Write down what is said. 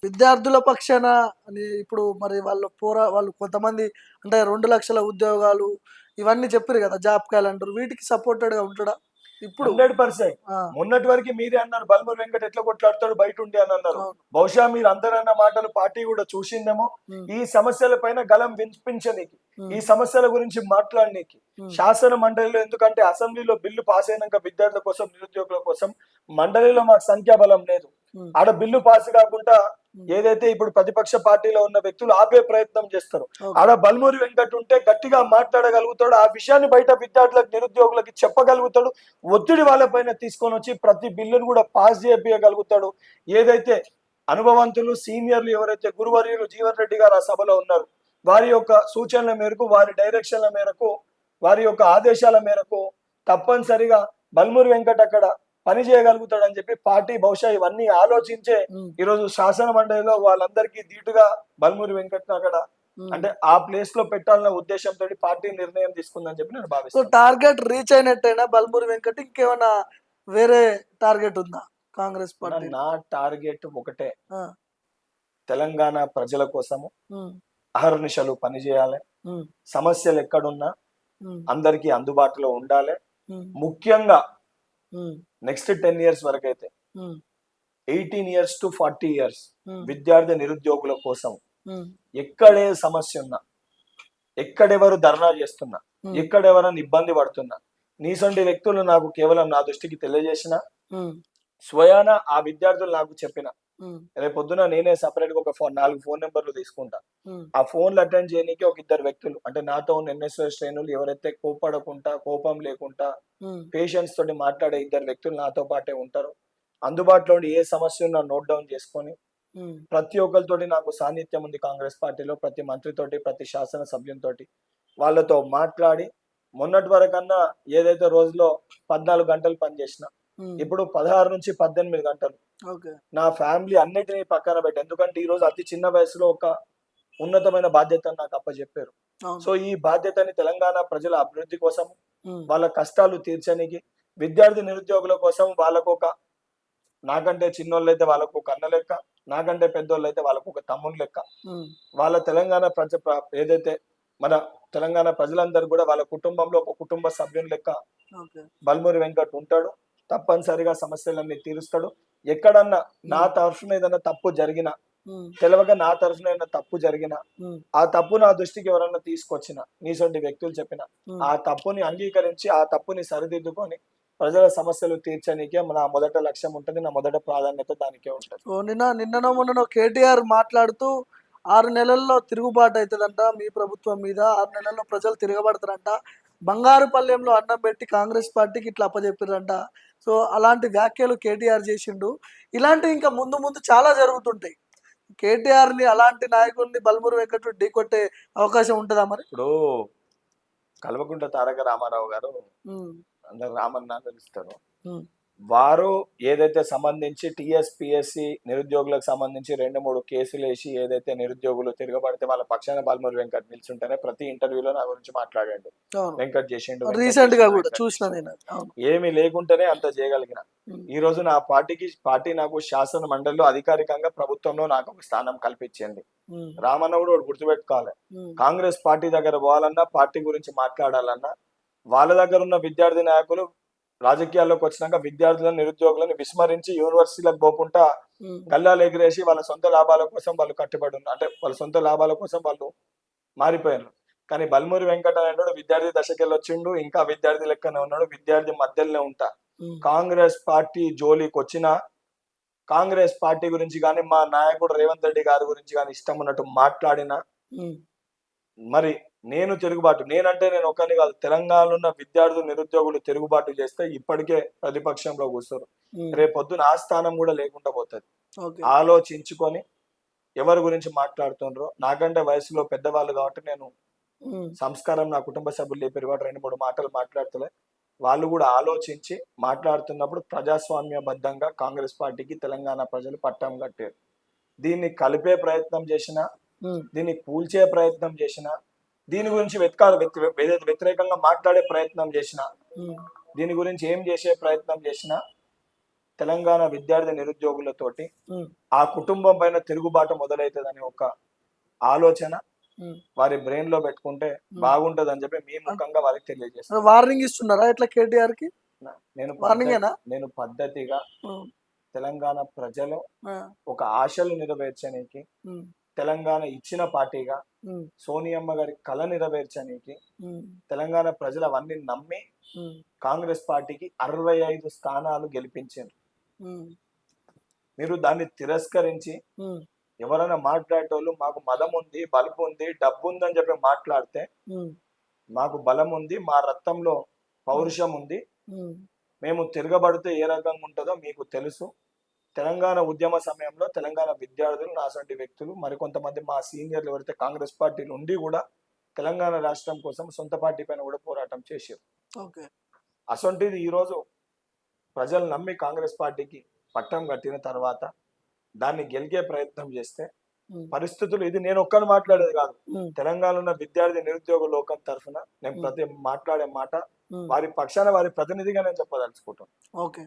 విద్యార్థుల పక్షాన అని ఇప్పుడు మరి వాళ్ళు కొంతమంది అంటే 2 లక్షల ఉద్యోగాలు ఇవన్నీ చెప్పారు కదా, జాబ్ క్యాలెండర్ వీటికి సపోర్టెడ్ గా ఉంటాడా ఇప్పుడు? 100%. ఆ, మొన్నటి వరకు మీరే అన్నారు బల్మూరి వెంకట్ ఎట్లా కొట్లాడతాడు బయట ఉండి అని అన్నారు. అవును. బహుశా మీరు అందరన్న మాటలు పార్టీ కూడా చూసిందేమో. ఉమ్, ఈ సమస్యల పైన గలం వినిపించనీకి, ఉమ్, ఈ సమస్యల గురించి మాట్లాడనీకి ఉమ్, శాసన మండలిలో, ఎందుకంటే అసెంబ్లీలో బిల్లు పాస్ అయినాక విద్యార్థుల కోసం నిరుద్యోగుల కోసం మండలిలో మాకు సంఖ్యాబలం లేదు. ఉమ్, ఆడ బిల్లు పాస్ కాకుండా ఉమ్, ఏదైతే ఇప్పుడు ప్రతిపక్ష పార్టీలో ఉన్న వ్యక్తులు ఆపే ప్రయత్నం చేస్తారు. ఓకే. ఆడ బల్మూరి వెంకట్ ఉంటే గట్టిగా మాట్లాడగలుగుతాడు, ఆ విషయాన్ని బయట విద్యార్థులకు నిరుద్యోగులకి చెప్పగలుగుతాడు, ఒత్తిడి వాళ్ళపైన తీసుకొని వచ్చి ప్రతి బిల్లును కూడా పాస్ చేయగలుగుతాడు. ఏదైతే అనుభవంతులు సీనియర్లు ఎవరైతే గురువర్యులు జీవన్ రెడ్డి గారు ఆ సభలో ఉన్నారు, వారి యొక్క సూచనల మేరకు, వారి డైరెక్షన్ల మేరకు, వారి యొక్క ఆదేశాల మేరకు తప్పనిసరిగా బల్మూరి వెంకట్ అక్కడ పని చేయగలుగుతాడని చెప్పి పార్టీ బహుశా ఇవన్నీ ఆలోచించే ఉమ్, ఈరోజు శాసన మండలిలో వాళ్ళందరికీ ధీటుగా బల్మూరి వెంకట్ అక్కడ ఉమ్. అంటే ఆ ప్లేస్ లో పెట్టాలన్న ఉద్దేశంతో పార్టీ నిర్ణయం తీసుకుందని చెప్పి నేను సో భావిస్తాను. టార్గెట్ రీచ్ అయినట్టేనా బల్మూరి వెంకట్? ఇంకేమైనా వేరే టార్గెట్ ఉందా కాంగ్రెస్ పార్టీ? నా టార్గెట్ ఒకటే, ఆ, తెలంగాణ ప్రజల కోసము ఉమ్, అహర్నిశలు పనిచేయాలి. ఉమ్, సమస్యలు ఎక్కడున్నా ఉమ్, అందరికీ అందుబాటులో ఉండాలి. ఉమ్, ముఖ్యంగా ఉమ్, నెక్స్ట్ 10 years వరకు అయితే ఉమ్, 18 years to 40 years ఉమ్, విద్యార్థి నిరుద్యోగుల కోసం ఉమ్, ఎక్కడే సమస్య ఉన్నా, ఎక్కడెవరు ధర్నా చేస్తున్నా, ఉమ్, ఎక్కడెవరన్నా ఇబ్బంది పడుతున్నా, నీసొంటి వ్యక్తులు నాకు కేవలం నా దృష్టికి తెలియజేసిన, ఉమ్, స్వయాన ఆ విద్యార్థులు నాకు చెప్పిన, ఉమ్, రేపొద్దున నేనే సపరేట్ గా ఒక 4 ఫోన్ నెంబర్లు తీసుకుంటా. ఉమ్, ఆ ఫోన్లు అటెండ్ చేయడానికి ఒక 2 వ్యక్తులు, అంటే నాతో ఉన్న ఎన్ఎస్ఎస్ శ్రేణులు ఎవరైతే కోపడకుండా, కోపం లేకుండా ఉమ్, పేషెన్స్ తోటి మాట్లాడే 2 వ్యక్తులు నాతో పాటే ఉంటారు. అందుబాటులో ఉండి ఏ సమస్య ఉన్నా నోట్ డౌన్ చేసుకొని, ఉమ్, ప్రతి ఒక్కరితోటి నాకు సాన్నిధ్యం ఉంది కాంగ్రెస్ పార్టీలో, ప్రతి మంత్రితోటి, ప్రతి శాసన సభ్యునితోటి వాళ్ళతో మాట్లాడి, మొన్నటి వరకన్నా ఏదైతే రోజులో 14 గంటలు పనిచేసిన, ఉమ్, ఇప్పుడు 16 నుంచి 18 గంటలు ఓకే. నా ఫ్యామిలీ అన్నిటినీ పక్కన పెట్టి, ఎందుకంటే ఈ రోజు అతి చిన్న వయసులో ఒక ఉన్నతమైన బాధ్యతను నాకు అప్పచెప్పారు. అవును. సో ఈ బాధ్యతని తెలంగాణ ప్రజల అభివృద్ధి కోసం, ఉమ్, వాళ్ళ కష్టాలు తీర్చడానికి, విద్యార్థి నిరుద్యోగుల కోసం వాళ్ళకు ఒక, నాకంటే చిన్నోళ్ళు అయితే వాళ్ళకు ఒక అన్న లెక్క, నాకంటే పెద్దోళ్ళు అయితే వాళ్ళకు ఒక తమ్ముడు లెక్క, ఉమ్, వాళ్ళ తెలంగాణ ఏదైతే మన తెలంగాణ ప్రజలందరూ కూడా వాళ్ళ కుటుంబంలో ఒక కుటుంబ సభ్యుని లెక్క ఓకే. బల్మూరి వెంకట్ ఉంటాడు. తప్పనిసరిగా సమస్యలన్నీ తీరుస్తాడు. ఎక్కడన్నా నా తరఫున ఏదైనా తప్పు జరిగినా, ఉమ్, తెలియక నా తరఫున ఏదైనా తప్పు జరిగినా, ఉమ్, ఆ తప్పు నా దృష్టికి ఎవరన్నా తీసుకొచ్చిన, నీసొంటి వ్యక్తులు చెప్పిన, ఉమ్. ఆ తప్పుని అంగీకరించి ఆ తప్పుని సరిదిద్దుకొని ప్రజల సమస్యలు తీర్చడానికే నా మొదట లక్ష్యం ఉంటుంది, నా మొదట ప్రాధాన్యత దానికే ఉంటుంది. ఓ నిన్ననో మొన్ననో కేటీఆర్ మాట్లాడుతూ 6 నెలల్లో తిరుగుబాటు అవుతుందంట మీ ప్రభుత్వం మీద, 6 నెలల్లో ప్రజలు తిరగబడతారంట, బంగారు పల్లెంలో అన్నం పెట్టి కాంగ్రెస్ పార్టీకి ఇట్లా అప్పచెప్పారంట. సో అలాంటి వ్యాఖ్యలు కేటీఆర్ చేసిండు. ఇలాంటివి ఇంకా ముందు ముందు చాలా జరుగుతుంటాయి. కేటీఆర్ని అలాంటి నాయకుల్ని బల్మూరి వెంకట్ ఢీకొట్టే అవకాశం ఉంటుందా మరి? ఇప్పుడు కల్వకుంట్ల తారక రామారావు గారు, ఉమ్, అందరు రామన్న అని పిలుస్తారు, ఉమ్, వారు ఏదైతే సంబంధించి టీఎస్పీఎస్సి నిరుద్యోగులకు సంబంధించి 2-3 కేసులు వేసి ఏదైతే నిరుద్యోగులు తిరగబడితే వాళ్ళ పక్షాన బల్మూరి వెంకట్ నిల్చుంటేనే ప్రతి ఇంటర్వ్యూలో నా గురించి మాట్లాడాడు. అవును. వెంకట్ చేసిండు, వెంకట్ రీసెంట్ గా చేసిండు, కూడా వెంకట్ చూసిన చేసిండు. నేను అది. అవును. ఏమీ లేకుంటేనే అంత చేయగలిగిన. ఉమ్, ఈ రోజు నా పార్టీ నాకు మండలిలో అధికారికంగా ప్రభుత్వంలో నాకు ఒక స్థానం కల్పించింది. ఉమ్, రామన్న కూడా ఒకటి గుర్తుపెట్టుకోవాలి, ఉమ్, కాంగ్రెస్ పార్టీ దగ్గర పోవాలన్నా, పార్టీ గురించి మాట్లాడాలన్నా, వాళ్ళ దగ్గర ఉన్న విద్యార్థి నాయకులు రాజకీయాల్లోకి వచ్చినాక విద్యార్థులను నిరుద్యోగులను విస్మరించి యూనివర్సిటీలకు పోకుండా ఉమ్, గల్లాలు ఎగిరేసి వాళ్ళ సొంత లాభాల కోసం వాళ్ళు కట్టుబడి ఉన్నారు, అంటే వాళ్ళ సొంత లాభాల కోసం వాళ్ళు మారిపోయారు. కానీ బల్మూరి వెంకట అనేవాడు విద్యార్థి దశకెళ్ళి వచ్చిండు, ఇంకా విద్యార్థి లెక్కనే ఉన్నాడు, విద్యార్థి మధ్యలోనే ఉంటా. ఉమ్, కాంగ్రెస్ పార్టీ జోలికి వచ్చినా, కాంగ్రెస్ పార్టీ గురించి కానీ, మా నాయకుడు రేవంత్ రెడ్డి గారి గురించి కానీ ఇష్టం ఉన్నట్టు మాట్లాడినా, ఉమ్, మరి నేనంటే నేను ఒక్కని కాదు, తెలంగాణలో ఉన్న విద్యార్థులు నిరుద్యోగులు తిరుగుబాటు చేస్తే ఇప్పటికే ప్రతిపక్షంలో కూర్చోరు, ఉమ్, రేపొద్దున ఆ స్థానం కూడా లేకుండా పోతుంది. ఓకే. ఆలోచించుకొని ఎవరి గురించి మాట్లాడుతుండ్రో, నాకంటే వయసులో పెద్దవాళ్ళు కాబట్టి నేను ఉమ్, సంస్కారం నా కుటుంబ సభ్యులు లేపారు కాబట్టి 2-3 మాటలు మాట్లాడతలే. వాళ్ళు కూడా ఆలోచించి మాట్లాడుతున్నప్పుడు ప్రజాస్వామ్యబద్ధంగా కాంగ్రెస్ పార్టీకి తెలంగాణ ప్రజలు పట్టం కట్టారు. దీన్ని కలిపే ప్రయత్నం చేసినా, ఉమ్, దీన్ని కూల్చే ప్రయత్నం చేసినా, దీని గురించి వ్యతిరేకంగా మాట్లాడే ప్రయత్నం చేసినా, ఉమ్, దీని గురించి ఏం చేసే ప్రయత్నం చేసినా తెలంగాణ విద్యార్థి నిరుద్యోగులతోటి ఉమ్, ఆ కుటుంబం పైన తిరుగుబాటు మొదలవుతుందని ఒక ఆలోచన ఉమ్. వారి బ్రెయిన్ లో పెట్టుకుంటే బాగుంటది అని చెప్పి మీ ముఖంగా వారికి తెలియజేస్తాను. వార్నింగ్ ఇస్తున్నారా ఇట్లా కేటీఆర్ కి? నేను వార్నింగేనా? నేను పద్ధతిగా ఉమ్, తెలంగాణ ప్రజలు ఆ, ఒక ఆశలు నెరవేర్చడానికి, ఉమ్, తెలంగాణ ఇచ్చిన పార్టీగా ఉమ్, సోనియమ్మ గారి కళ నెరవేర్చడానికి, ఉమ్, తెలంగాణ ప్రజలు అవన్నీ నమ్మి ఉమ్, కాంగ్రెస్ పార్టీకి 65 స్థానాలు గెలిపించారు. ఉమ్, మీరు దాన్ని తిరస్కరించి ఉమ్, ఎవరైనా మాట్లాడేటోళ్ళు మాకు మదం ఉంది, బలుపు ఉంది, డబ్బు ఉంది అని చెప్పి మాట్లాడితే, ఉమ్, మాకు బలం ఉంది, మా రక్తంలో పౌరుషం ఉంది, ఉమ్, మేము తిరగబడితే ఏ రకంగా ఉంటుందో మీకు తెలుసు. తెలంగాణ ఉద్యమ సమయంలో తెలంగాణ విద్యార్థులు, నాసంటి వ్యక్తులు, మరికొంతమంది మా సీనియర్లు ఎవరైతే కాంగ్రెస్ పార్టీలు ఉండి కూడా తెలంగాణ రాష్ట్రం కోసం సొంత పార్టీ పైన కూడా పోరాటం చేశారు. ఓకే. అసొంటిది ఈరోజు ప్రజలు నమ్మి కాంగ్రెస్ పార్టీకి పట్టం కట్టిన తర్వాత దాన్ని గెలికే ప్రయత్నం చేస్తే ఉమ్, పరిస్థితులు, ఇది నేను ఒక్కరు మాట్లాడేది కాదు, ఉమ్, తెలంగాణలో ఉన్న విద్యార్థి నిరుద్యోగ లోకం తరఫున నేను ప్రతి మాట్లాడే మాట వారి పక్షాన వారి ప్రతినిధిగా నేను చెప్పదలుచుకుంటాను. ఓకే.